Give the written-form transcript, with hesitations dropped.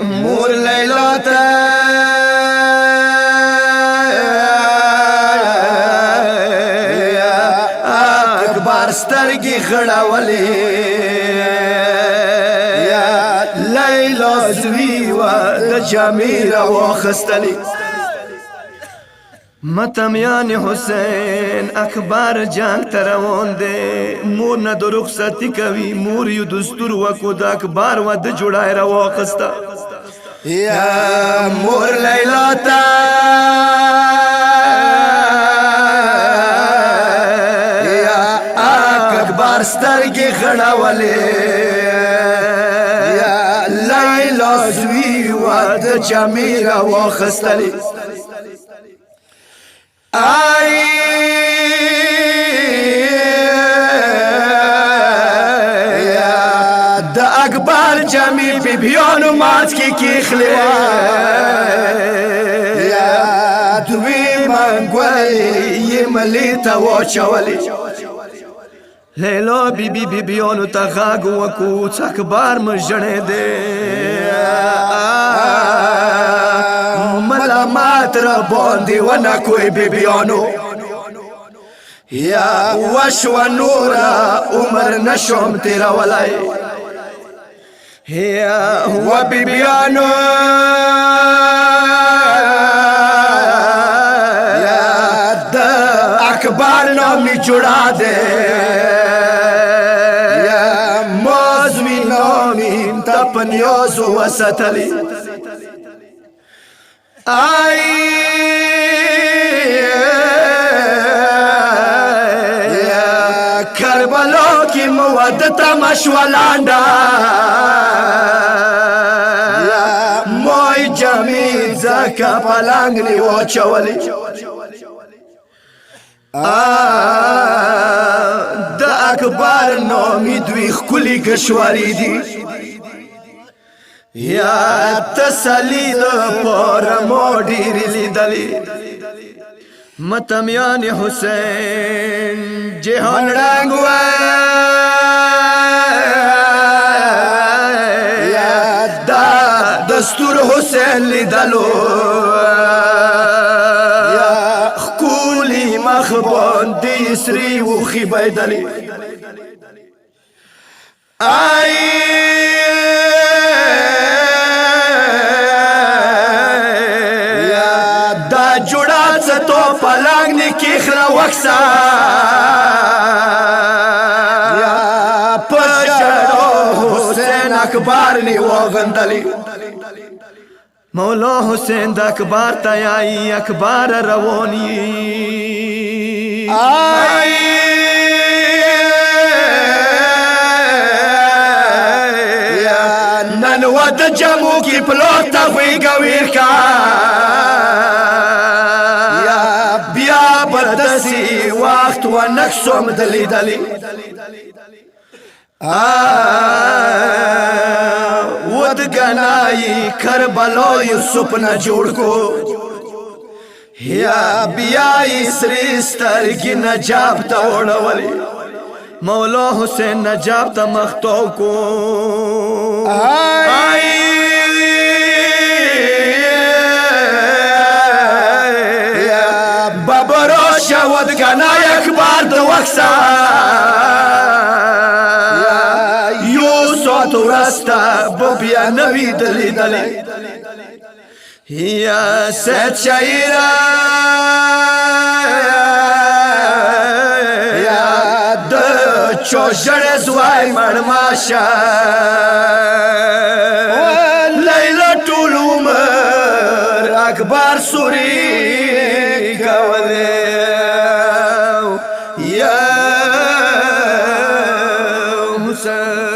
مور لیلا تا اکبر سترگی خڑاولی لیلا زوی و دا جامیر واخستلی متمیان حسین اکبر جنگ تروان دے مور نه د رخصتی کوي مور یو دستور وکو د اکبر و د جوړای را واخستا یا مور لیلا تا یا اکبر سترګې خړاولې یا لیلا زوی و د جامې را واخستلې آئی دا اکبر جمی بی بیانو مات کی کیخلی دوی منگولی یه ملی تا واچولی لیلا بی بی بی بیانو تا غاگ وکو تا اکبر مجنے دے ملامات را باندی و نکوی بی بیانو یا وشو نورا عمر نشم تیرا ولی یا و بی بیانو یا دا اکبر نامی جڑا دے یا مازمی نامی تا پنیازو وسطلی آئی کربلا کی مودتا مشولاندا موی جمید زکا پلنگلی واچولی دا اکبر نامی دوی خکلی گشواری دی یا تسلی دا پار ما ڈیری لیدلی متمیان حسین جهان رنگ و یا دا دستور حسین لیدلو یا خکولی مخبان دی سری و خیبیدلی تو پلنگ نکی خلا وکسا یا پشڑو حسین اکبر نی واغندلی مولا حسین دا اکبر تیائی اکبر روانی ننو دا جمو کی پلوتا خوی گویر کا بردسی وقت و نقصم دلی دلی ودگنائی کربلای سپنا جوڑ کو یا بیائی سریستر کی نجاب تا اوڑولی مولا حسین نجاب تا مختو کو شود گنای اکبر دو وکسا یو سوات ورستا ببیا نوی دلی دلی یا سید شایرہ یا دو چوشر زوائی مرماشا لیلا طول عمر اکبر سوری گوله